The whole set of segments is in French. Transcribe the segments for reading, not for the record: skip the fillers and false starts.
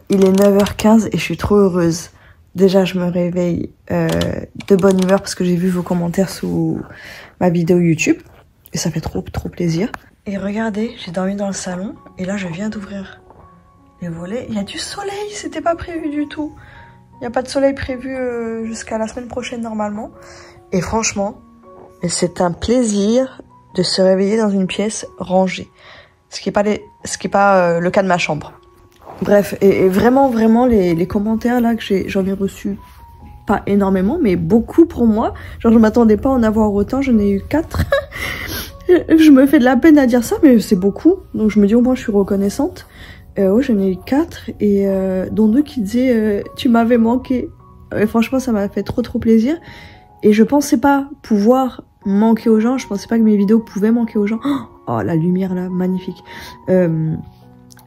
il est 9h15 et je suis trop heureuse. Déjà, je me réveille de bonne humeur parce que j'ai vu vos commentaires sous ma vidéo YouTube. Et ça fait trop plaisir. Et regardez, j'ai dormi dans le salon et là, je viens d'ouvrir les volets. Il y a du soleil, c'était pas prévu du tout. Il n'y a pas de soleil prévu jusqu'à la semaine prochaine normalement. Et franchement, c'est un plaisir de se réveiller dans une pièce rangée. Ce qui est pas le cas de ma chambre. Bref, et vraiment les commentaires là que j'en ai reçus, pas énormément, mais beaucoup pour moi. Genre je m'attendais pas à en avoir autant, j'en ai eu 4. Je me fais de la peine à dire ça, mais c'est beaucoup. Donc je me dis au moins je suis reconnaissante. Ouais, j'en ai eu 4 et dont 2 qui disaient tu m'avais manqué. Franchement ça m'a fait trop plaisir. Et je pensais pas pouvoir manquer aux gens, je pensais pas que mes vidéos pouvaient manquer aux gens. Oh la lumière là, magnifique.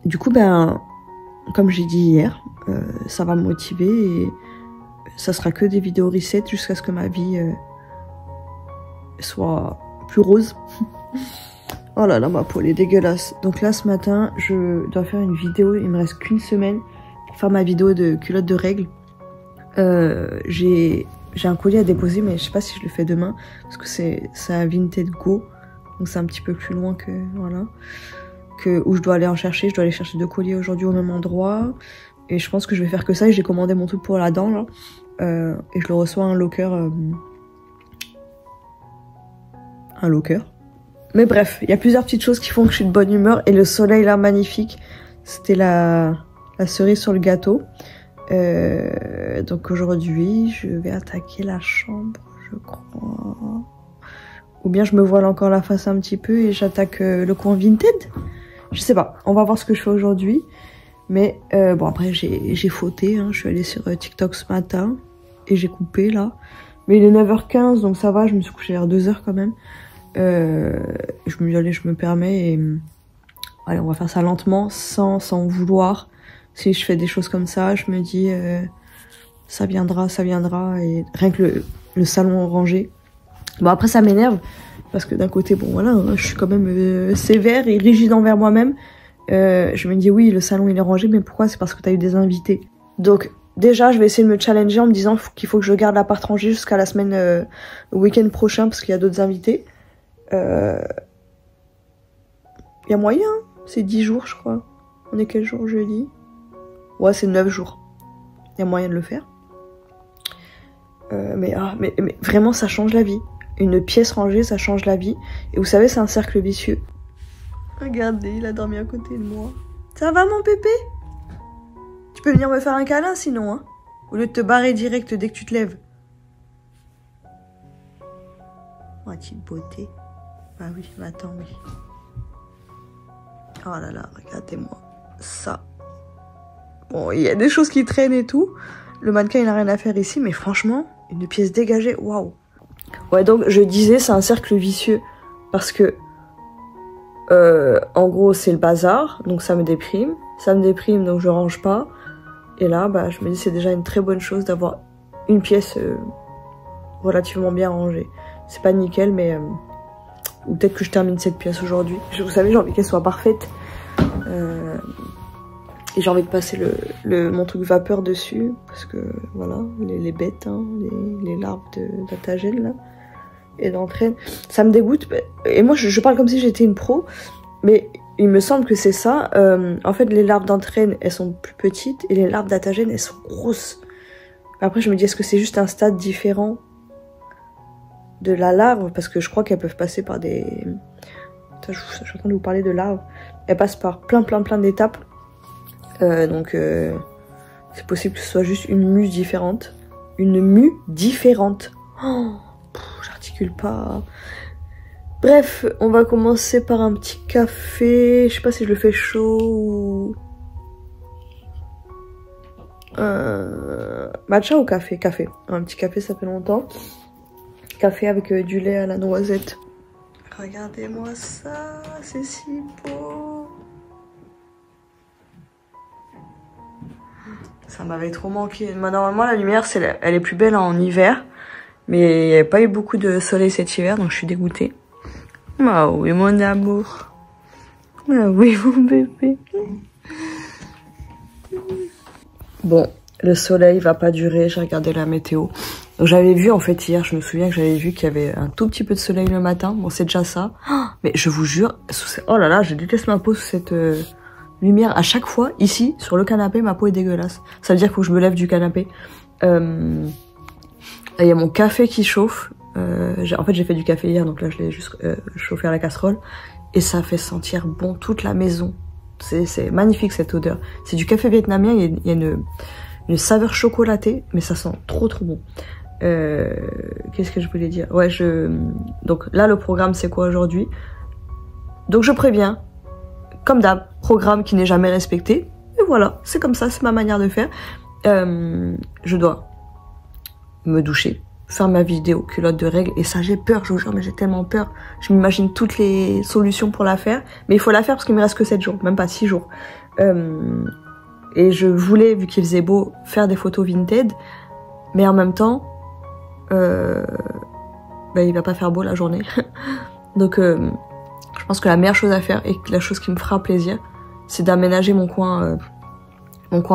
Du coup ben... Comme j'ai dit hier, ça va me motiver et ça sera que des vidéos reset jusqu'à ce que ma vie soit plus rose. Oh là là, ma peau elle est dégueulasse. Donc là ce matin, je dois faire une vidéo, il me reste qu'une semaine pour faire ma vidéo de culotte de règles. J'ai un colis à déposer mais je sais pas si je le fais demain parce que c'est à Vinted Go. Donc c'est un petit peu plus loin que... voilà. Où je dois aller en chercher, je dois aller chercher 2 colis aujourd'hui au même endroit et je pense que je vais faire que ça et j'ai commandé mon truc pour la dent là et je le reçois à un locker mais bref, il y a plusieurs petites choses qui font que je suis de bonne humeur et le soleil là magnifique, c'était la cerise sur le gâteau. Donc aujourd'hui je vais attaquer la chambre je crois, ou bien je me voile encore la face un petit peu et j'attaque le coin Vinted. Je sais pas, on va voir ce que je fais aujourd'hui. Mais bon après j'ai fauté, hein. Je suis allée sur TikTok ce matin et j'ai coupé là. Mais il est 9h15 donc ça va, je me suis couchée vers 2h quand même. Je me dis allez je me permets et allez on va faire ça lentement sans vouloir. Si je fais des choses comme ça, je me dis ça viendra et rien que le salon rangé. Bon après ça m'énerve. Parce que d'un côté, bon voilà, hein, je suis quand même sévère et rigide envers moi-même. Je me dis oui, le salon il est rangé, mais pourquoi? C'est parce que t'as eu des invités. Donc déjà, je vais essayer de me challenger en me disant qu'il faut que je garde l'appart rangé jusqu'à la semaine, le week-end prochain, parce qu'il y a d'autres invités. Il y a moyen, c'est 10 jours je crois. On est quel jour jeudi? Ouais, c'est 9 jours. Il y a moyen de le faire. Mais vraiment, ça change la vie. Une pièce rangée, ça change la vie. Et vous savez, c'est un cercle vicieux. Regardez, il a dormi à côté de moi. Ça va, mon pépé? Tu peux venir me faire un câlin, sinon, hein? Au lieu de te barrer direct dès que tu te lèves. Oh, petite beauté. Bah oui, attends, oui. Oh là là, regardez-moi ça. Bon, il y a des choses qui traînent et tout. Le mannequin, il n'a rien à faire ici. Mais franchement, une pièce dégagée, waouh. Ouais, donc je disais, c'est un cercle vicieux parce que en gros c'est le bazar, donc ça me déprime, donc je range pas, et là bah je me dis c'est déjà une très bonne chose d'avoir une pièce relativement bien rangée. C'est pas nickel mais ou peut-être que je termine cette pièce aujourd'hui. Vous savez, j'ai envie qu'elle soit parfaite et j'ai envie de passer mon truc vapeur dessus parce que voilà, les bêtes, hein, les larves d'Atagène là et d'entraîne, ça me dégoûte. Et moi je parle comme si j'étais une pro, mais il me semble que c'est ça. En fait les larves d'entraîne elles sont plus petites et les larves d'Atagène elles sont grosses. Après je me dis est-ce que c'est juste un stade différent de la larve, parce que je crois qu'elles peuvent passer par des... Attends, je suis en train de vous parler de larves. Elles passent par plein d'étapes. Donc c'est possible que ce soit juste une mue différente. Une mue différente. Oh, j'articule pas. Bref, on va commencer par un petit café. Je sais pas si je le fais chaud ou... matcha ou café? Café. Un petit café, ça fait longtemps. Café avec du lait à la noisette. Regardez-moi ça, c'est si beau. Ça m'avait trop manqué. Normalement, la lumière, elle est plus belle en hiver. Mais il n'y avait pas eu beaucoup de soleil cet hiver, donc je suis dégoûtée. Ah oui, mon amour. Ah oui, mon bébé. Bon, le soleil va pas durer, j'ai regardé la météo. Donc j'avais vu en fait hier, je me souviens que j'avais vu qu'il y avait un tout petit peu de soleil le matin. Bon, c'est déjà ça. Mais je vous jure, oh là là, je déteste ma peau sous cette lumière. À chaque fois, ici, sur le canapé, ma peau est dégueulasse. Ça veut dire qu'il faut que je me lève du canapé. Il y a mon café qui chauffe. En fait, j'ai fait du café hier, donc là, je l'ai juste chauffé à la casserole. Et ça fait sentir bon toute la maison. C'est magnifique cette odeur. C'est du café vietnamien, il y a une saveur chocolatée, mais ça sent trop bon. Qu'est-ce que je voulais dire? Ouais, donc là le programme c'est quoi aujourd'hui? Donc je préviens, comme d'hab, programme qui n'est jamais respecté. Et voilà, c'est comme ça, c'est ma manière de faire. Je dois me doucher, faire ma vidéo culotte de règles, et ça j'ai peur, je vous jure, mais j'ai tellement peur. Je m'imagine toutes les solutions pour la faire, mais il faut la faire parce qu'il me reste que 7 jours, même pas 6 jours. Et je voulais, vu qu'il faisait beau, faire des photos Vinted, mais en même temps, il va pas faire beau la journée. Donc je pense que la meilleure chose à faire, et la chose qui me fera plaisir, c'est d'aménager mon coin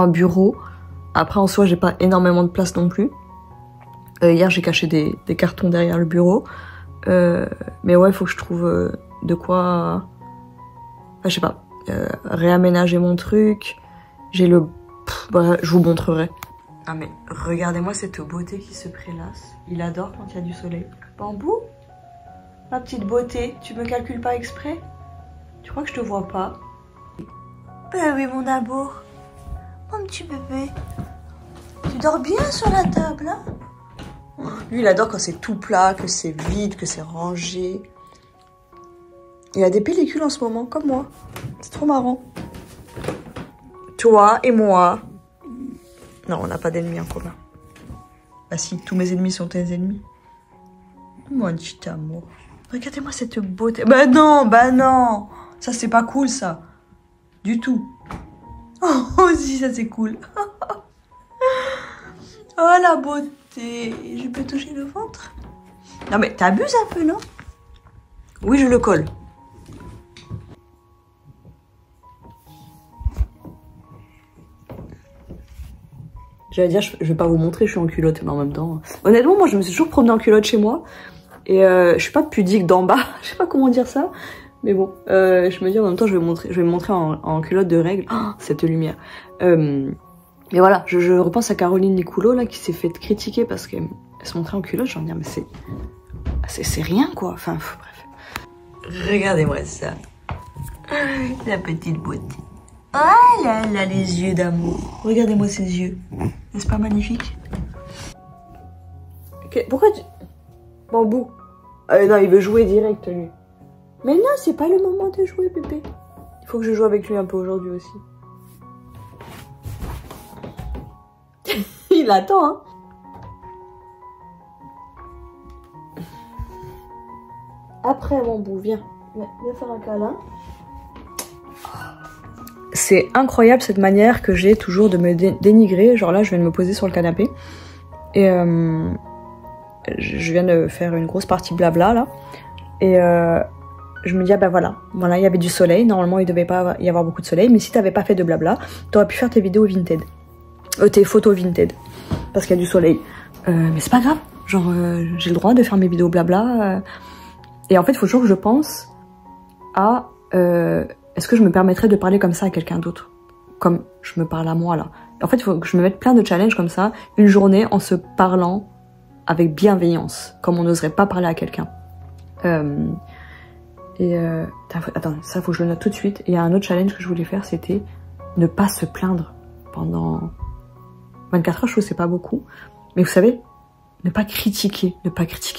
bureau. Après en soi j'ai pas énormément de place non plus. Hier j'ai caché des cartons derrière le bureau. Mais ouais, il faut que je trouve de quoi... Enfin, je sais pas, réaménager mon truc. J'ai le... je vous montrerai. Ah mais regardez-moi cette beauté qui se prélasse. Il adore quand il y a du soleil. Bambou, ma petite beauté, tu me calcules pas exprès? Tu crois que je te vois pas? Ben oui mon amour, mon petit bébé. Tu dors bien sur la table, hein? Lui, il adore quand c'est tout plat, que c'est vide, que c'est rangé. Il a des pellicules en ce moment, comme moi. C'est trop marrant. Toi et moi. Non, on n'a pas d'ennemis en commun. Bah si, tous mes ennemis sont tes ennemis. Mon petit amour. Regardez-moi cette beauté. Bah non. Ça, c'est pas cool, ça. Du tout. Oh, si, ça, c'est cool. Oh, la beauté. Je peux toucher le ventre? Non mais t'abuses un peu, non? Oui, je le colle. J'allais dire, je vais pas vous montrer, je suis en culotte, mais en même temps... Honnêtement, moi, je me suis toujours promenée en culotte chez moi. Et je suis pas pudique d'en bas, je sais pas comment dire ça. Mais bon, je me dis en même temps, je vais me montrer en culotte de règles. Oh, cette lumière. Mais voilà, je repense à Caroline Nicoulot, là, qui s'est fait critiquer parce qu'elle se montrait en culotte. J'ai envie de dire, mais c'est rien, quoi. Enfin, bref. Regardez-moi ça. La petite beauté. Oh là là, les yeux d'amour. Regardez-moi ces yeux. N'est-ce pas magnifique? Okay, pourquoi tu... Bambou. Non, il veut jouer direct, lui. Mais non, c'est pas le moment de jouer, bébé. Il faut que je joue avec lui un peu aujourd'hui aussi. Il attend, hein. Après, Bambou, viens. Viens faire un câlin. C'est incroyable cette manière que j'ai toujours de me dénigrer. Genre là, je viens de me poser sur le canapé. Et je viens de faire une grosse partie blabla, là. Et je me dis, ah ben voilà, il y avait du soleil. Normalement, il devait pas y avoir beaucoup de soleil. Mais si t'avais pas fait de blabla, t'aurais pu faire tes vidéos Vinted. Tes photos Vinted. Parce qu'il y a du soleil. Mais c'est pas grave. Genre, j'ai le droit de faire mes vidéos blabla. Et en fait, il faut toujours que je pense à... est-ce que je me permettrais de parler comme ça à quelqu'un d'autre? Comme je me parle à moi, là. En fait, il faut que je me mette plein de challenges comme ça, une journée en se parlant avec bienveillance, comme on n'oserait pas parler à quelqu'un. Attends, ça, faut que je le note tout de suite. Et il y a un autre challenge que je voulais faire, c'était ne pas se plaindre pendant 24 heures, je trouve que c'est pas beaucoup. Mais vous savez, ne pas critiquer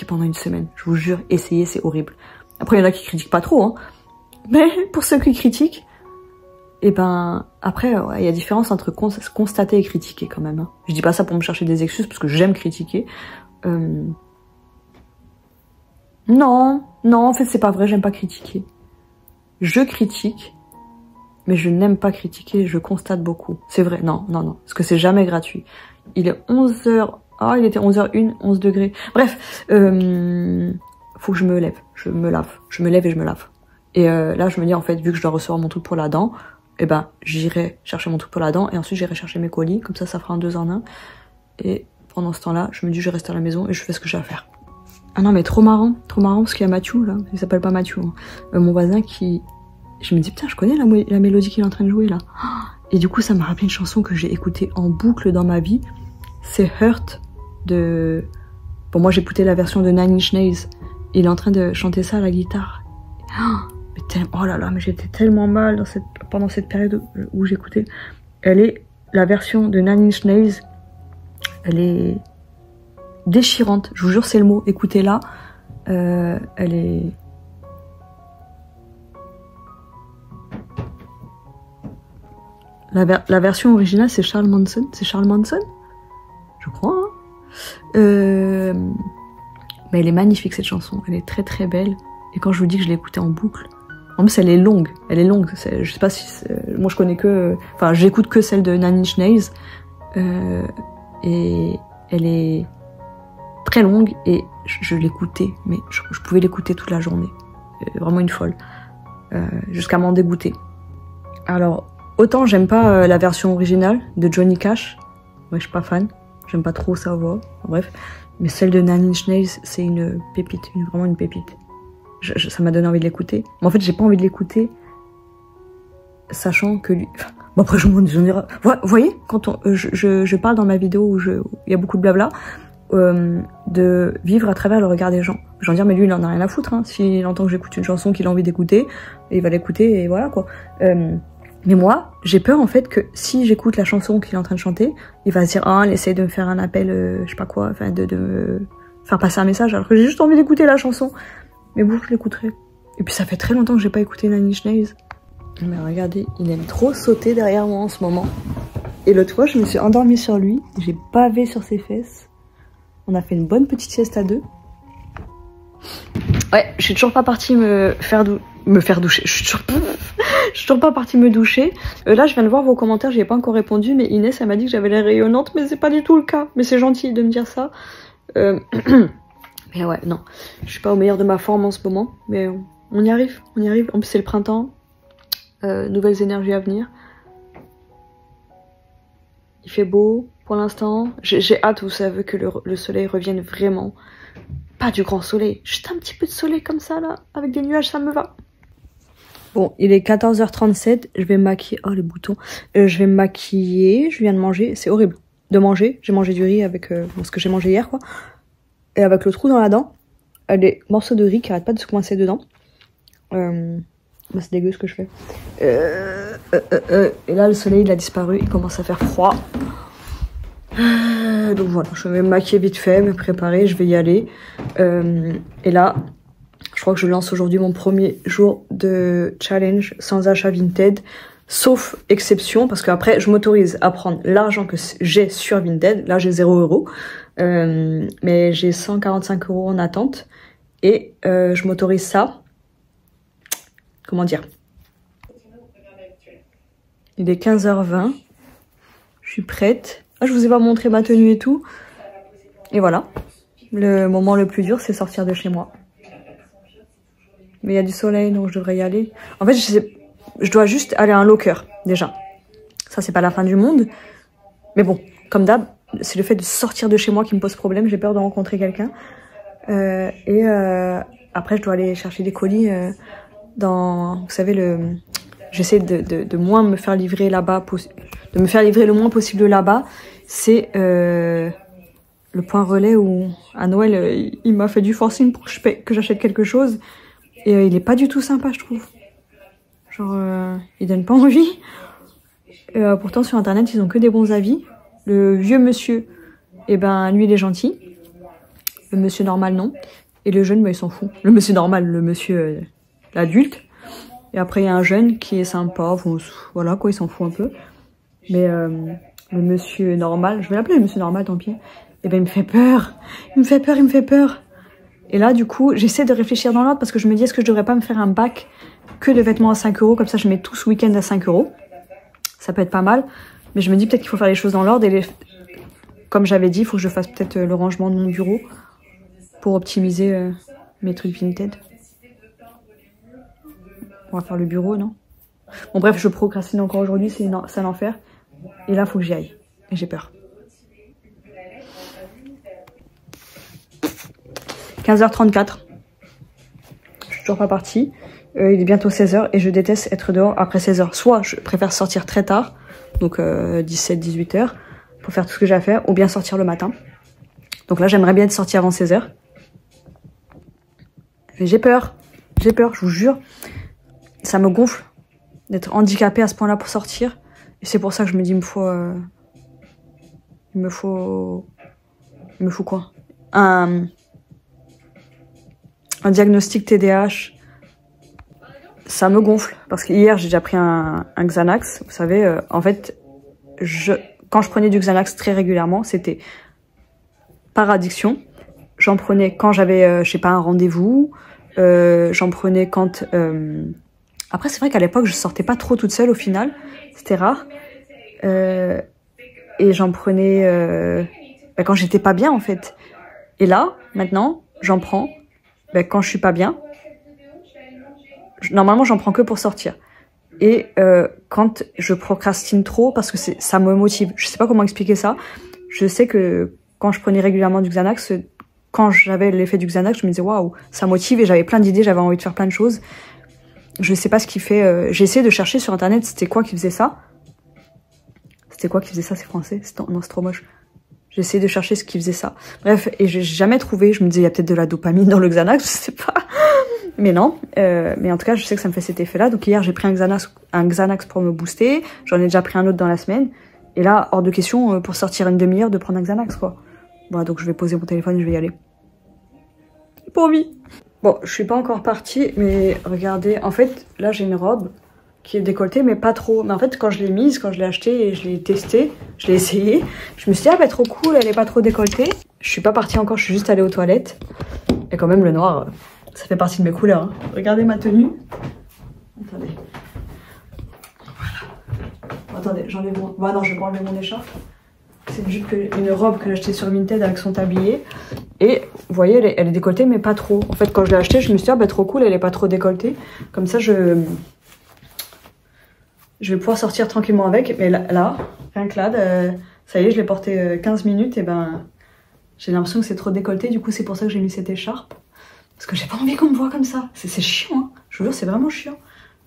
pendant une semaine. Je vous jure, essayez, c'est horrible. Après, il y en a qui critiquent pas trop, hein. Mais pour ceux qui critiquent, et ben après, il y a différence entre constater et critiquer quand même. Hein. Je dis pas ça pour me chercher des excuses parce que j'aime critiquer. Non, en fait c'est pas vrai, j'aime pas critiquer. Je critique, mais je n'aime pas critiquer, je constate beaucoup. C'est vrai, non, parce que c'est jamais gratuit. Il est 11h, il était 11h01, 11 degrés. Bref, faut que je me lève, je me lève et je me lave. Et là je me dis en fait, vu que je dois recevoir mon truc pour la dent, et ben j'irai chercher mon truc pour la dent et ensuite j'irai chercher mes colis, comme ça fera un 2 en 1. Et pendant ce temps-là, je me dis je reste à la maison et je fais ce que j'ai à faire. Ah non mais trop marrant parce qu'il y a Mathieu là, il s'appelle pas Mathieu, hein. Mon voisin qui... Je me dis putain je connais la mélodie qu'il est en train de jouer là. Et du coup ça m'a rappelé une chanson que j'ai écoutée en boucle dans ma vie, c'est Hurt de... Bon moi j'écoutais la version de Nine Inch Nails, il est en train de chanter ça à la guitare. Oh là là, mais j'étais tellement mal pendant cette période où j'écoutais. La version de Nine Inch Nails, elle est déchirante, je vous jure c'est le mot, écoutez-la. Elle est... La version originale c'est Charles Manson, je crois, hein. Mais elle est magnifique cette chanson, elle est très très belle. Et quand je vous dis que je l'ai écoutée en boucle, en plus elle est longue. Je sais pas si... Moi je connais que... Enfin j'écoute que celle de Nine Inch Nails. Et elle est très longue et je l'écoutais, mais je pouvais l'écouter toute la journée. Vraiment une folle. Jusqu'à m'en dégoûter. Alors, autant j'aime pas la version originale de Johnny Cash. Ouais, je suis pas fan. J'aime pas trop sa voix. Bref. Mais celle de Nine Inch Nails, c'est une pépite. Vraiment une pépite. Ça m'a donné envie de l'écouter. Mais en fait, j'ai pas envie de l'écouter, sachant que lui... Bon, après, je m'en dirai... Vous voyez, quand je parle dans ma vidéo où il y a beaucoup de blabla, de vivre à travers le regard des gens. J'en dire, mais lui, il en a rien à foutre. Hein. S'il entend que j'écoute une chanson qu'il a envie d'écouter, il va l'écouter et voilà, quoi. Mais moi, j'ai peur, en fait, que si j'écoute la chanson qu'il est en train de chanter, il va se dire, ah, elle essaie de me faire un appel, je sais pas quoi, enfin, de me faire passer un message, alors que j'ai juste envie d'écouter la chanson. Mais bon, je l'écouterai. Et puis, ça fait très longtemps que j'ai pas écouté Nine Inch Nails. Mais regardez, il aime trop sauter derrière moi en ce moment. Et l'autre fois, je me suis endormie sur lui, j'ai bavé sur ses fesses. On a fait une bonne petite sieste à deux. Ouais, je suis toujours pas partie me faire doucher. Je suis toujours pas partie me doucher. Là, je viens de voir vos commentaires, j'y ai pas encore répondu, mais Inès, elle m'a dit que j'avais l'air rayonnante, mais c'est pas du tout le cas. Mais c'est gentil de me dire ça. Mais ouais, non. Je suis pas au meilleur de ma forme en ce moment, mais on y arrive, on y arrive. En plus, c'est le printemps. Nouvelles énergies à venir. Il fait beau pour l'instant. J'ai hâte, vous savez, que le soleil revienne vraiment. Pas du grand soleil, juste un petit peu de soleil comme ça là, avec des nuages, ça me va. Bon, il est 14h37, je vais me maquiller. Oh les boutons. Je vais me maquiller, je viens de manger, c'est horrible de manger. J'ai mangé du riz avec ce que j'ai mangé hier quoi. Et avec le trou dans la dent, des morceaux de riz qui arrêtent pas de se coincer dedans. Bah, c'est dégueu ce que je fais. Et là, le soleil, il a disparu. Il commence à faire froid. Donc voilà, je vais me maquiller vite fait, me préparer. Je vais y aller. Et là, je crois que je lance aujourd'hui mon premier jour de challenge sans achat Vinted. Sauf exception, parce qu'après, je m'autorise à prendre l'argent que j'ai sur Vinted. Là, j'ai 0 €. Mais j'ai 145 € en attente. Et je m'autorise ça. Comment dire? Il est 15h20. Je suis prête. Ah, je vous ai pas montré ma tenue et tout. Et voilà. Le moment le plus dur, c'est sortir de chez moi. Mais il y a du soleil, donc je devrais y aller. En fait, je dois juste aller à un locker, déjà. Ça, c'est pas la fin du monde. Mais bon, comme d'hab, c'est le fait de sortir de chez moi qui me pose problème. J'ai peur de rencontrer quelqu'un. Après, je dois aller chercher des colis dans... Vous savez, j'essaie de moins me faire livrer là-bas, de me faire livrer le moins possible là-bas. C'est le point relais où, à Noël, il m'a fait du forcing pour que j'achète quelque chose. Et il est pas du tout sympa, je trouve. Genre, il donne pas envie. Pourtant, sur Internet, ils ont que des bons avis. Le vieux monsieur, eh ben, lui, il est gentil. Le monsieur normal, non. Et le jeune, bah, il s'en fout. Le monsieur normal, le monsieur, l'adulte. Et après, il y a un jeune qui est sympa. Voilà, quoi, il s'en fout un peu. Mais le monsieur normal, je vais l'appeler le monsieur normal, tant pis. Eh ben, il me fait peur. Il me fait peur, il me fait peur. Et là, du coup, j'essaie de réfléchir dans l'ordre parce que je me dis, est-ce que je devrais pas me faire un bac que de vêtements à 5 €? Comme ça, je mets tout ce week-end à 5 €. Ça peut être pas mal. Mais je me dis peut-être qu'il faut faire les choses dans l'ordre. Et comme j'avais dit, il faut que je fasse peut-être le rangement de mon bureau pour optimiser mes trucs Vinted. On va faire le bureau, non? Bon bref, je procrastine encore aujourd'hui, c'est un enfer. Et là, faut que j'y aille. Et j'ai peur. 15h34. Je suis toujours pas partie. Il est bientôt 16h et je déteste être dehors après 16h. Soit je préfère sortir très tard, donc 17-18h, pour faire tout ce que j'ai à faire, ou bien sortir le matin. Donc là, j'aimerais bien être sortie avant 16h. Mais j'ai peur, je vous jure. Ça me gonfle d'être handicapée à ce point-là pour sortir. Et c'est pour ça que je me dis, il me faut quoi? Un diagnostic TDAH. Ça me gonfle. Parce qu'hier, j'ai déjà pris un Xanax. Vous savez, en fait, quand je prenais du Xanax très régulièrement, c'était par addiction. J'en prenais quand j'avais, je sais pas, un rendez-vous. J'en prenais quand... Après, c'est vrai qu'à l'époque, je sortais pas trop toute seule au final. C'était rare. Et j'en prenais quand j'étais pas bien, en fait. Et là, maintenant, j'en prends quand je suis pas bien. Normalement, j'en prends que pour sortir. Et quand je procrastine trop, parce que ça me motive. Je sais pas comment expliquer ça. Je sais que quand je prenais régulièrement du Xanax, quand j'avais l'effet du Xanax, je me disais waouh, ça motive et j'avais plein d'idées, j'avais envie de faire plein de choses. Je sais pas ce qui fait. J'ai essayé de chercher sur internet c'était quoi qui faisait ça. C'était quoi qui faisait ça, c'est français? Non, c'est trop moche. J'ai essayé de chercher ce qui faisait ça. Bref, et j'ai jamais trouvé. Je me disais il y a peut-être de la dopamine dans le Xanax, je sais pas. Mais non. Mais en tout cas, je sais que ça me fait cet effet-là. Donc hier, j'ai pris un Xanax pour me booster. J'en ai déjà pris un autre dans la semaine. Et là, hors de question pour sortir une demi-heure de prendre un Xanax, quoi. Bon, donc je vais poser mon téléphone et je vais y aller. J'ai pas envie. Bon, je suis pas encore partie, mais regardez. En fait, là, j'ai une robe qui est décolletée, mais pas trop. Mais en fait, quand je l'ai mise, quand je l'ai achetée et je l'ai testée, je l'ai essayée, je me suis dit, ah bah trop cool, elle est pas trop décolletée. Je suis pas partie encore, je suis juste allée aux toilettes. Et quand même, le noir, ça fait partie de mes couleurs. Hein. Regardez ma tenue. Attendez. Voilà. Attendez, j'enlève mon... Bah non, je vais pas enlever mon écharpe. C'est une robe que j'ai achetée sur Vinted avec son tablier. Et vous voyez, elle est décolletée, mais pas trop. En fait, quand je l'ai achetée, je me suis dit, ah bah trop cool, elle est pas trop décolletée. Comme ça, je vais pouvoir sortir tranquillement avec. Mais là rien que là, ça y est, je l'ai portée 15 minutes. Et ben, j'ai l'impression que c'est trop décolleté. Du coup, c'est pour ça que j'ai mis cette écharpe. Parce que j'ai pas envie qu'on me voit comme ça. C'est chiant, hein. Je vous jure, c'est vraiment chiant.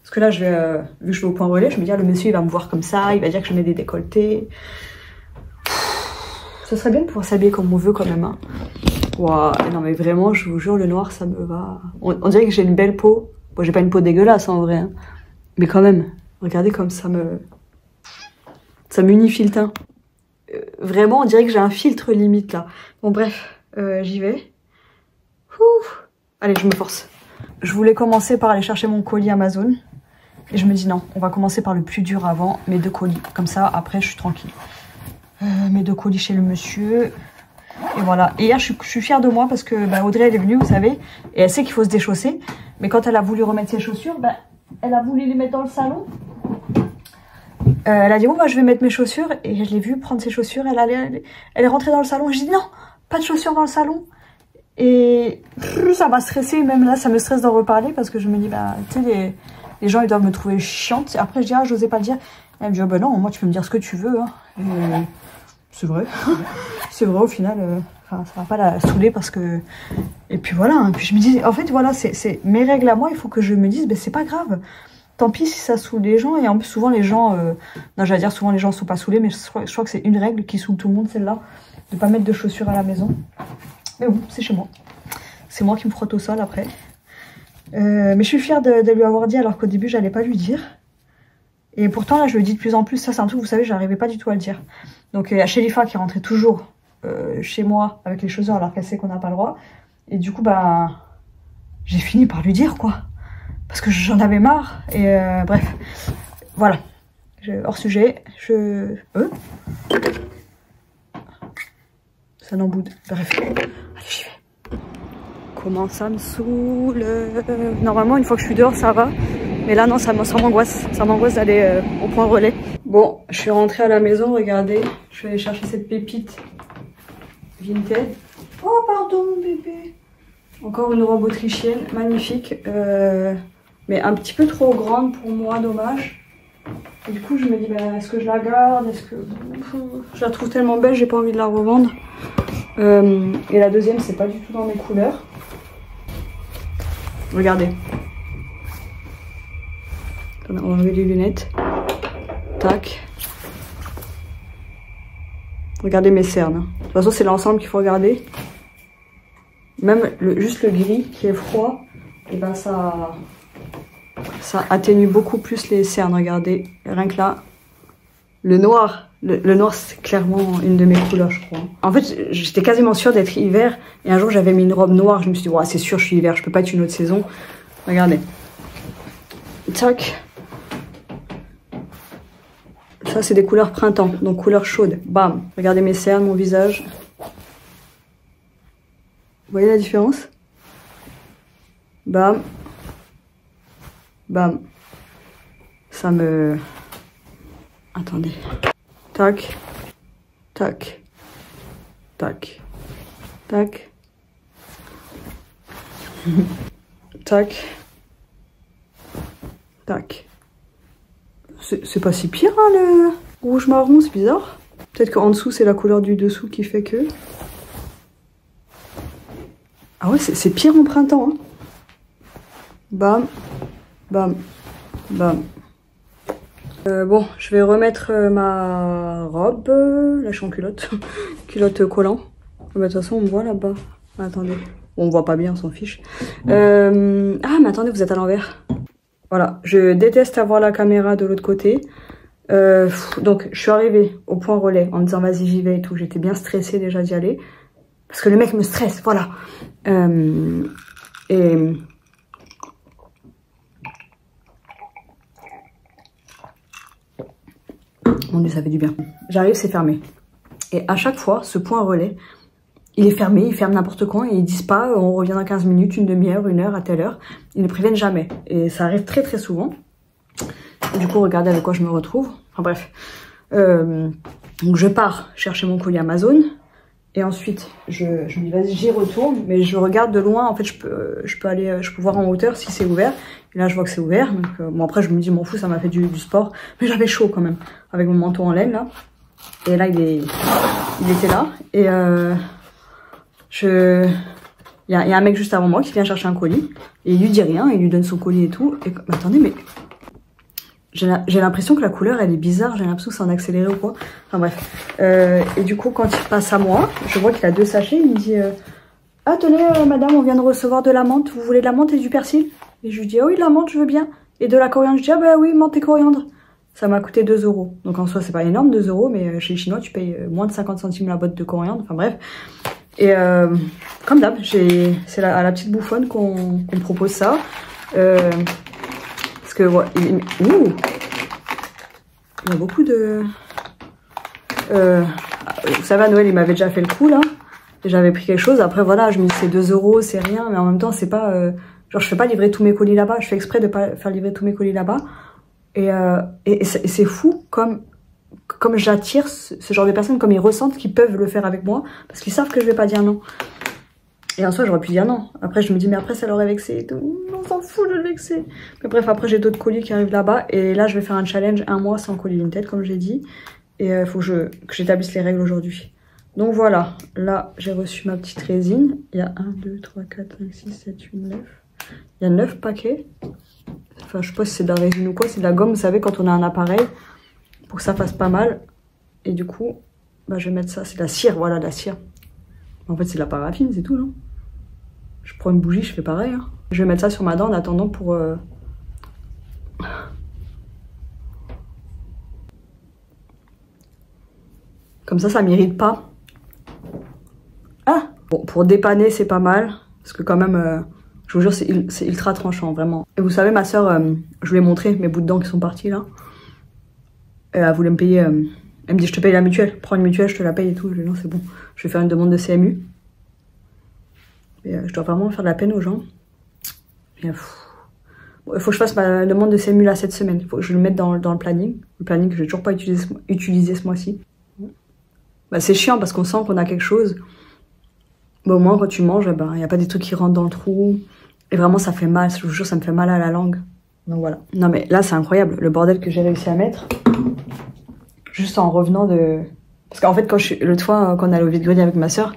Parce que là, vu que je vais au point relais, je me dis, ah, le monsieur, il va me voir comme ça. Il va dire que je mets des décolletés. Ça serait bien de pouvoir s'habiller comme on veut quand même. Hein. Wow. Non mais vraiment, je vous jure, le noir, ça me va. On dirait que j'ai une belle peau. Bon, j'ai pas une peau dégueulasse en vrai. Hein. Mais quand même, regardez comme ça m'unifie le teint. Vraiment, on dirait que j'ai un filtre limite là. Bon bref, j'y vais. Ouh. Allez, je me force. Je voulais commencer par aller chercher mon colis Amazon. Et je me dis non, on va commencer par le plus dur avant, mes 2 colis. Comme ça, après, je suis tranquille. Mes 2 colis chez le monsieur. Et voilà. Et hier, je suis fière de moi parce que Audrey, elle est venue, vous savez, et elle sait qu'il faut se déchausser. Mais quand elle a voulu remettre ses chaussures, elle a voulu les mettre dans le salon. Elle a dit, oh, je vais mettre mes chaussures. Et je l'ai vue prendre ses chaussures. Elle est rentrée dans le salon. Et j'ai dit, non, pas de chaussures dans le salon. Et ça m'a stressé. Même là, ça me stresse d'en reparler parce que je me dis, tu sais, les gens, ils doivent me trouver chiante. Après, je dis, ah, j'osais pas le dire. Elle me dit, oh, non, moi, tu peux me dire ce que tu veux. Hein. C'est vrai. C'est vrai, au final, ça va pas la saouler parce que... Et puis voilà, hein. Puis je me dis, en fait, voilà, c'est mes règles à moi, il faut que je me dise, c'est pas grave. Tant pis si ça saoule les gens, et en plus, souvent les gens... Non, j'allais dire, souvent les gens sont pas saoulés, mais je crois que c'est une règle qui saoule tout le monde, celle-là, de pas mettre de chaussures à la maison. Mais bon, c'est chez moi. C'est moi qui me frotte au sol après. Mais je suis fière de lui avoir dit, alors qu'au début, j'allais pas lui dire. Et pourtant, là, je le dis de plus en plus. Ça, c'est un truc, vous savez, j'arrivais pas du tout à le dire. Donc, il y a Shelifa qui rentrait toujours chez moi avec les chaussures alors qu'elle sait qu'on n'a pas le droit. Et du coup, j'ai fini par lui dire, quoi. Parce que j'en avais marre. Et bref, voilà. Hors sujet, ça n'emboude. Bref, allez, j'y vais. Comment ça me saoule. Normalement, une fois que je suis dehors, ça va. Mais là, non, ça m'angoisse. Ça m'angoisse d'aller au point relais. Bon, je suis rentrée à la maison, regardez. Je suis allée chercher cette pépite Vinted. Oh, pardon, bébé. Encore une robe autrichienne, magnifique. Mais mais un petit peu trop grande pour moi, dommage. Et du coup, je me dis, bah, est-ce que je la garde? Est-ce que je la trouve tellement belle, j'ai pas envie de la revendre. Et la deuxième, c'est pas du tout dans mes couleurs. Regardez. On va enlever les lunettes. Tac. Regardez mes cernes. De toute façon, c'est l'ensemble qu'il faut regarder. Même juste le gris qui est froid, et ben ça atténue beaucoup plus les cernes. Regardez, rien que là, le noir c'est clairement une de mes couleurs, je crois. En fait, j'étais quasiment sûre d'être hiver, et un jour j'avais mis une robe noire, je me suis dit, ouais, c'est sûr, je suis hiver, je peux pas être une autre saison. Regardez. Tac. Ça, c'est des couleurs printemps, donc couleurs chaudes. Bam. Regardez mes cernes, mon visage. Vous voyez la différence? Bam. Bam. Ça me... Attendez. Tac. Tac. Tac. Tac. Tac. Tac. C'est pas si pire, hein, le rouge marron, c'est bizarre. Peut-être qu'en dessous, c'est la couleur du dessous qui fait que... Ah ouais, c'est pire en printemps. Hein. Bam, bam, bam. Bon, je vais remettre ma robe. Là, je suis en culotte. Culotte collant. De toute façon, on me voit là-bas. Attendez. Bon, on voit pas bien, on s'en fiche. Ah, mais attendez, vous êtes à l'envers. Voilà, je déteste avoir la caméra de l'autre côté. Donc, je suis arrivée au point relais en me disant vas-y, j'y vais et tout. J'étais bien stressée déjà d'y aller. Parce que le mec me stresse, voilà. Et... Mon Dieu, ça fait du bien. J'arrive, c'est fermé. Et à chaque fois, ce point relais, il est fermé, il ferme n'importe quand et ils disent pas on revient dans 15 minutes, une demi-heure, une heure, à telle heure. Ils ne préviennent jamais. Et ça arrive très très souvent. Et du coup, regardez avec quoi je me retrouve. Enfin bref. Donc je pars chercher mon colis Amazon. Et ensuite, je me dis vas-y, j'y retourne. Mais je regarde de loin. En fait, je peux voir en hauteur si c'est ouvert. Et là, je vois que c'est ouvert. Donc bon, après, je me dis m'en fous, ça m'a fait du sport. Mais j'avais chaud quand même. Avec mon manteau en laine là. Et là, il était là. Et il y a un mec juste avant moi qui vient chercher un colis. Et il lui dit rien, il lui donne son colis et tout. Et mais attendez, mais j'ai l'impression que la couleur elle est bizarre, j'ai l'impression que c'est en accéléré ou quoi. Enfin bref. Et du coup, quand il passe à moi, je vois qu'il a 2 sachets. Il me dit ah tenez madame, on vient de recevoir de la menthe, vous voulez de la menthe et du persil? Et je lui dis ah oui, de la menthe, je veux bien. Et de la coriandre, je dis ah bah oui, menthe et coriandre. Ça m'a coûté 2 €. Donc en soi, c'est pas énorme, 2 €, mais chez les Chinois, tu payes moins de 50 centimes la boîte de coriandre. Enfin bref. Et comme d'hab, c'est à la petite bouffonne qu'on me propose ça. Parce que ouais, il y a beaucoup de... vous savez, à Noël, il m'avait déjà fait le coup là. Et j'avais pris quelque chose. Après voilà, je me dis c'est 2 €, c'est rien. Mais en même temps, c'est pas... genre, je fais pas livrer tous mes colis là-bas. Je fais exprès de pas faire livrer tous mes colis là-bas. Et c'est fou comme j'attire ce genre de personnes, comme ils ressentent qu'ils peuvent le faire avec moi, parce qu'ils savent que je vais pas dire non. Et en soi, j'aurais pu dire non. Après, je me dis, mais après, ça l'aurait vexé et tout. On s'en fout de le vexer. Mais bref, après, j'ai d'autres colis qui arrivent là-bas. Et là, je vais faire un challenge 1 mois sans colis Vinted, comme j'ai dit. Et il faut que j'établisse les règles aujourd'hui. Donc voilà, là, j'ai reçu ma petite résine. Il y a 1, 2, 3, 4, 5, 6, 7, 8, 9. Il y a 9 paquets. Enfin, je sais pas si c'est de la résine ou quoi. C'est de la gomme, vous savez, quand on a un appareil. Pour que ça fasse pas mal. Et du coup, bah, je vais mettre ça. C'est de la cire, voilà, de la cire. En fait, c'est de la paraffine, c'est tout, non? Je prends une bougie, je fais pareil. Hein. Je vais mettre ça sur ma dent en attendant pour... Comme ça m'irrite pas. Ah bon, pour dépanner, c'est pas mal. Parce que quand même, je vous jure, c'est ultra tranchant, vraiment. Et vous savez, ma soeur, je lui ai montré mes bouts de dents qui sont partis, là. Elle voulait me payer... elle me dit, je te paye la mutuelle. Prends une mutuelle, je te la paye et tout. Je lui dis, non, c'est bon. Je vais faire une demande de CMU. Et je dois vraiment faire de la peine aux gens. Et, bon, il faut que je fasse ma demande de CMU là cette semaine. Il faut que je le mette dans le planning. Le planning que je n'ai toujours pas utilisé ce mois-ci. Bah, c'est chiant parce qu'on sent qu'on a quelque chose. Bah, au moins, quand tu manges, il n'y a pas des trucs qui rentrent dans le trou. Et vraiment, ça fait mal. Je vous jure, ça me fait mal à la langue. Donc voilà. Non mais là c'est incroyable, le bordel que j'ai réussi à mettre. Juste en revenant de... Parce qu'en fait, l'autre fois, quand on allait au vide-grenier avec ma soeur,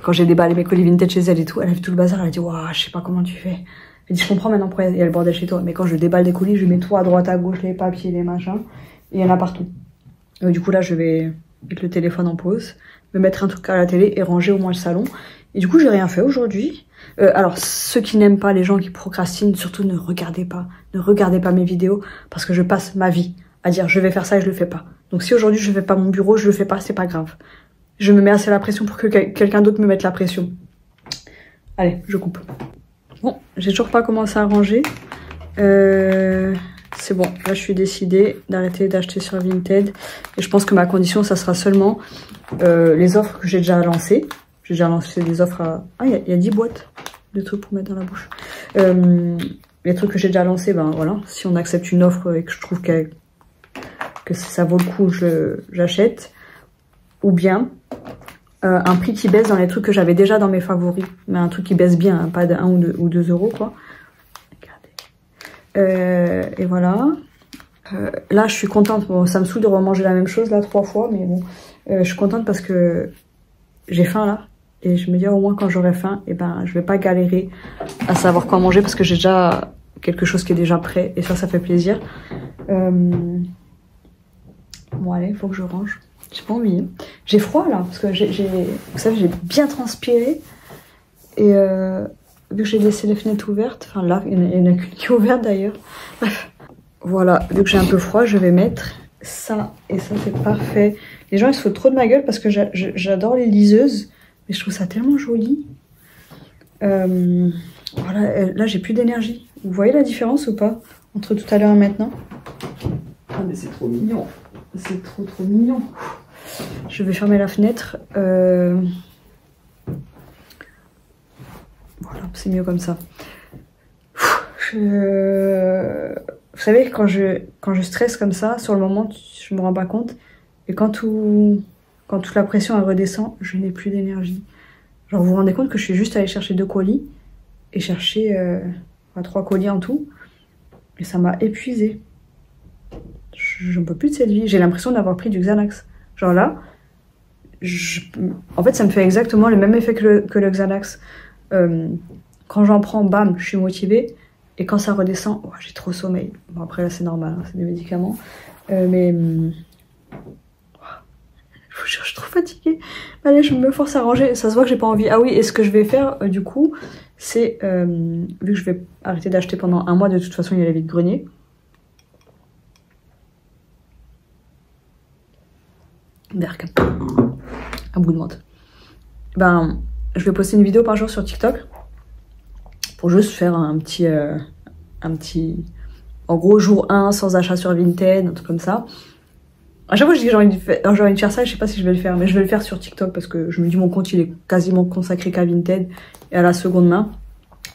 quand j'ai déballé mes colis vintage chez elle et tout, elle a vu tout le bazar, elle a dit, waouh, je sais pas comment tu fais. Elle dit, je comprends maintenant pourquoi il y a le bordel chez toi. Mais quand je déballe des colis, je mets tout à droite, à gauche, les papiers, les machins. Et il y en a partout. Et du coup, là, je vais mettre le téléphone en pause, me mettre un truc à la télé et ranger au moins le salon. Et du coup, j'ai rien fait aujourd'hui. Alors, ceux qui n'aiment pas les gens qui procrastinent, surtout ne regardez pas mes vidéos, parce que je passe ma vie à dire, je vais faire ça et je le fais pas. Donc si aujourd'hui je fais pas mon bureau, je le fais pas, c'est pas grave. Je me mets assez la pression pour que quelqu'un d'autre me mette la pression. Allez, je coupe. Bon, j'ai toujours pas commencé à ranger. C'est bon, là je suis décidée d'arrêter d'acheter sur Vinted. Et je pense que ma condition, ça sera seulement les offres que j'ai déjà lancées. J'ai déjà lancé des offres à... Ah, il y a 10 boîtes de trucs pour mettre dans la bouche. Les trucs que j'ai déjà lancés, ben voilà. Si on accepte une offre et que je trouve que ça vaut le coup, j'achète. Ou bien un prix qui baisse dans les trucs que j'avais déjà dans mes favoris. Mais un truc qui baisse bien, hein, pas de 1 ou 2 euros, quoi. Regardez. Et voilà. Là, je suis contente. Bon, ça me saoule de remanger la même chose, là, 3 fois. Mais bon, je suis contente parce que j'ai faim, là. Et je me dis, au moins, quand j'aurai faim, eh ben, je vais pas galérer à savoir quoi manger parce que j'ai déjà quelque chose qui est déjà prêt. Et ça fait plaisir. Bon allez, il faut que je range. J'ai pas envie. Hein. J'ai froid là, parce que vous savez, j'ai bien transpiré. Et vu que j'ai laissé les fenêtres ouvertes, enfin là, il y en a qu'une qui est ouverte d'ailleurs. Bref, voilà, vu que j'ai un peu froid, je vais mettre ça. Et ça, c'est parfait. Les gens, ils se foutent trop de ma gueule parce que j'adore les liseuses. Mais je trouve ça tellement joli. Voilà, là, j'ai plus d'énergie. Vous voyez la différence ou pas entre tout à l'heure et maintenant? Ah mais c'est trop mignon. C'est trop mignon. Je vais fermer la fenêtre. Voilà, c'est mieux comme ça. Vous savez, quand je stresse comme ça, sur le moment, je me rends pas compte. Et quand toute la pression elle redescend, je n'ai plus d'énergie. Genre, vous vous rendez compte que je suis juste allée chercher 2 colis et chercher 3 colis en tout. Et ça m'a épuisée. Je ne peux plus de cette vie. J'ai l'impression d'avoir pris du Xanax. Genre là, en fait, ça me fait exactement le même effet que le Xanax. Quand j'en prends, bam, je suis motivée. Et quand ça redescend, oh, j'ai trop sommeil. Bon, après, là, c'est normal, hein, c'est des médicaments. Mais je suis trop fatiguée. Allez, je me force à ranger. Ça se voit que j'ai pas envie. Ah oui, et ce que je vais faire, du coup, c'est, vu que je vais arrêter d'acheter pendant 1 mois, de toute façon, il y a les vide-greniers. Berk. Un bout de menthe. Ben, je vais poster une vidéo par jour sur TikTok. Pour juste faire un petit... En gros, jour 1, sans achat sur Vinted, un truc comme ça. À chaque fois, je dis que j'ai envie de faire ça, je sais pas si je vais le faire. Mais je vais le faire sur TikTok parce que je me dis mon compte, il est quasiment consacré qu'à Vinted et à la seconde main.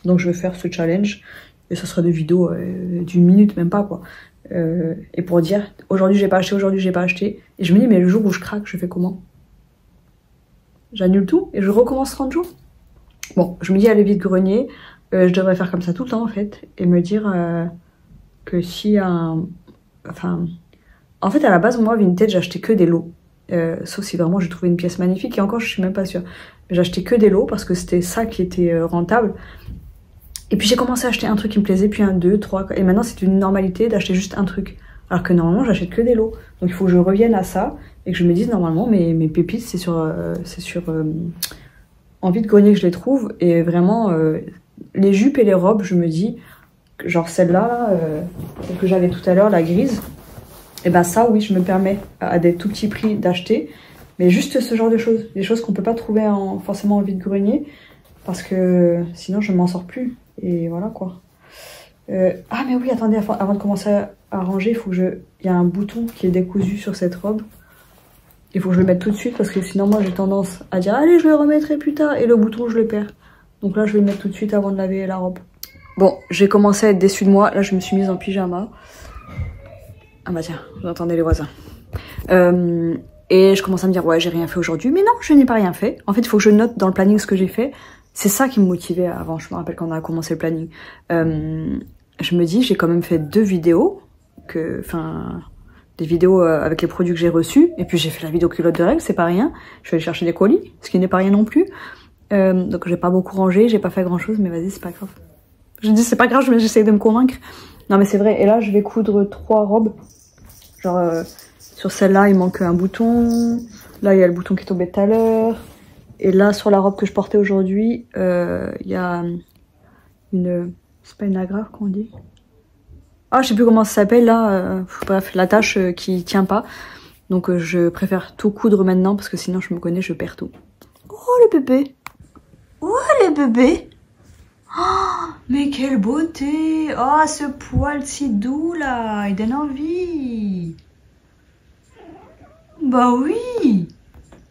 Donc, je vais faire ce challenge. Et ça sera des vidéos d'1 minute, même pas, quoi. Et pour dire, aujourd'hui j'ai pas acheté, aujourd'hui j'ai pas acheté. Et je me dis, mais le jour où je craque, je fais comment? J'annule tout et je recommence 30 jours. Bon, je me dis, allez, vide-grenier, je devrais faire comme ça tout le temps en fait. Et me dire que si Enfin, en fait, à la base, moi, Vinted, j'achetais que des lots. Sauf si vraiment j'ai trouvé une pièce magnifique. Et encore, je suis même pas sûre. J'achetais que des lots parce que c'était ça qui était rentable. Et puis j'ai commencé à acheter un truc qui me plaisait, puis 1, 2, 3, et maintenant c'est une normalité d'acheter juste un truc. Alors que normalement j'achète que des lots. Donc il faut que je revienne à ça, et que je me dise normalement mes pépites c'est sur en vide-grenier que je les trouve, et vraiment les jupes et les robes, je me dis, genre celle-là, celle que j'avais tout à l'heure, la grise, et ben ça oui je me permets à des tout petits prix d'acheter, mais juste ce genre de choses, des choses qu'on peut pas trouver forcément en vide-grenier, parce que sinon je m'en sors plus. Et voilà quoi. Ah mais oui, attendez, avant de commencer à ranger, il y a un bouton qui est décousu sur cette robe. Il faut que je le mette tout de suite parce que sinon moi j'ai tendance à dire allez je le remettrai plus tard et le bouton je le perds. Donc là je vais le mettre tout de suite avant de laver la robe. Bon, j'ai commencé à être déçue de moi. Là je me suis mise en pyjama. Ah bah tiens, vous entendez les voisins. Et je commence à me dire ouais j'ai rien fait aujourd'hui. Mais non, je n'ai pas rien fait. En fait il faut que je note dans le planning ce que j'ai fait. C'est ça qui me motivait avant, je me rappelle quand on a commencé le planning. je me dis, j'ai quand même fait 2 vidéos, des vidéos avec les produits que j'ai reçus, et puis j'ai fait la vidéo culotte de règles, c'est pas rien. Je vais aller chercher des colis, ce qui n'est pas rien non plus. Donc j'ai pas beaucoup rangé, j'ai pas fait grand chose, mais vas-y, c'est pas grave. Je dis c'est pas grave, mais j'essaie de me convaincre. Non mais c'est vrai, et là je vais coudre 3 robes. Genre sur celle-là il manque un bouton, là il y a le bouton qui est tombé tout à l'heure, et là sur la robe que je portais aujourd'hui, il y a une... c'est pas une agrafe qu'on dit? Ah, je sais plus comment ça s'appelle là, bref, la tâche qui tient pas. Donc je préfère tout coudre maintenant parce que sinon je me connais, je perds tout. Oh le bébé! Oh le bébé! Oh, mais quelle beauté! Oh, ce poil si doux là, il donne envie! Bah oui!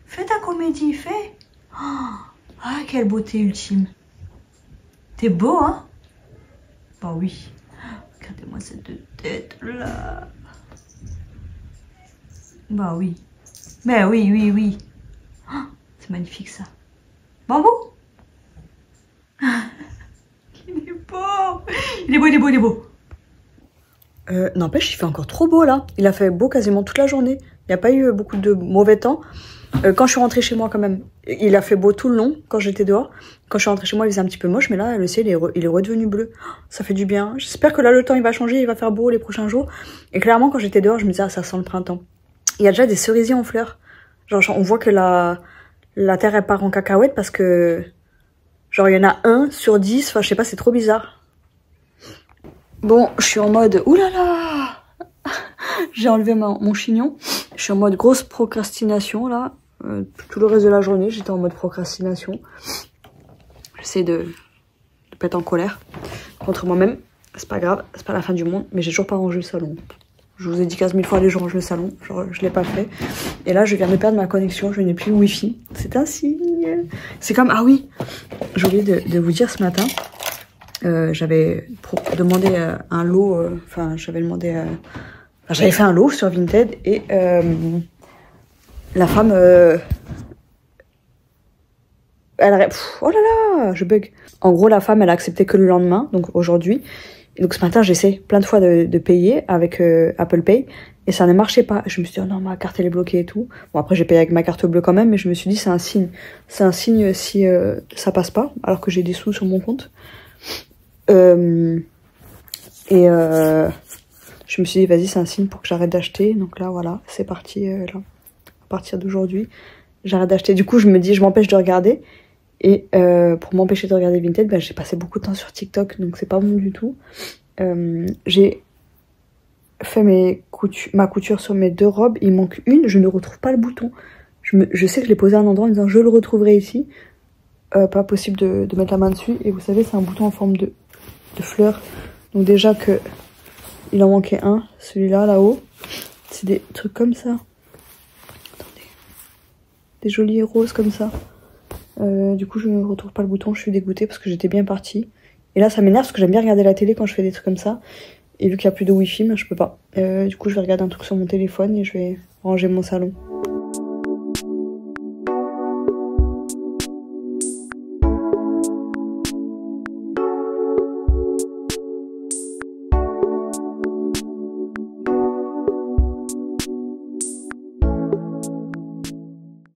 Fais ta comédie, fais! Oh, ah, quelle beauté ultime! T'es beau, hein? Bah oui! Regardez-moi cette tête là! Bah oui! Mais oui, oui, oui! Oh, c'est magnifique ça! Bambou! Il est beau! Il est beau, il est beau, il est beau! N'empêche, il fait encore trop beau là. Il a fait beau quasiment toute la journée. Il n'y a pas eu beaucoup de mauvais temps. Quand je suis rentrée chez moi quand même, il a fait beau tout le long quand j'étais dehors. Quand je suis rentrée chez moi, il faisait un petit peu moche, mais là, le ciel, il est redevenu bleu. Ça fait du bien. J'espère que là, le temps, il va changer, il va faire beau les prochains jours. Et clairement, quand j'étais dehors, je me disais, ah, ça sent le printemps. Il y a déjà des cerisiers en fleurs. Genre, on voit que la terre, elle part en cacahuète parce que, genre, il y en a 1 sur 10. Enfin, je sais pas, c'est trop bizarre. Bon, je suis en mode, oulala, j'ai enlevé mon chignon. Je suis en mode grosse procrastination là. Tout le reste de la journée, j'étais en mode procrastination. J'essaie de pas être en colère contre moi-même. C'est pas grave, c'est pas la fin du monde, mais j'ai toujours pas rangé le salon. Je vous ai dit 15 000 fois, allez, je range le salon. Genre, je l'ai pas fait. Et là, je viens de perdre ma connexion, je n'ai plus le wifi. C'est un signe. C'est comme, ah oui, j'ai oublié de vous dire ce matin. J'avais demandé un lot, j'avais fait un lot sur Vinted et la femme, oh là là, je bug. En gros, la femme, elle a accepté que le lendemain, donc aujourd'hui. Et donc ce matin, j'essaie plein de fois de payer avec Apple Pay et ça ne marchait pas. Je me suis dit, oh non, ma carte elle est bloquée et tout. Bon, après, j'ai payé avec ma carte bleue quand même, mais je me suis dit, c'est un signe. C'est un signe si ça passe pas, alors que j'ai des sous sur mon compte. Je me suis dit, vas-y, c'est un signe pour que j'arrête d'acheter. Donc là, voilà, c'est parti. Là, à partir d'aujourd'hui, j'arrête d'acheter. Du coup, je me dis, je m'empêche de regarder. Et pour m'empêcher de regarder Vinted, j'ai passé beaucoup de temps sur TikTok, donc c'est pas bon du tout. J'ai fait ma couture sur mes 2 robes. Il manque une, je ne retrouve pas le bouton. Je sais que je l'ai posé à un endroit en disant, je le retrouverai ici. Pas possible de mettre la main dessus. Et vous savez, c'est un bouton en forme de fleurs. Donc déjà que il en manquait un, celui-là, là-haut. C'est des trucs comme ça. Attendez. Des jolis roses comme ça. Du coup, je ne retrouve pas le bouton. Je suis dégoûtée parce que j'étais bien partie. Et là, ça m'énerve parce que j'aime bien regarder la télé quand je fais des trucs comme ça. Et vu qu'il n'y a plus de wifi, je peux pas. Du coup, je vais regarder un truc sur mon téléphone et je vais ranger mon salon.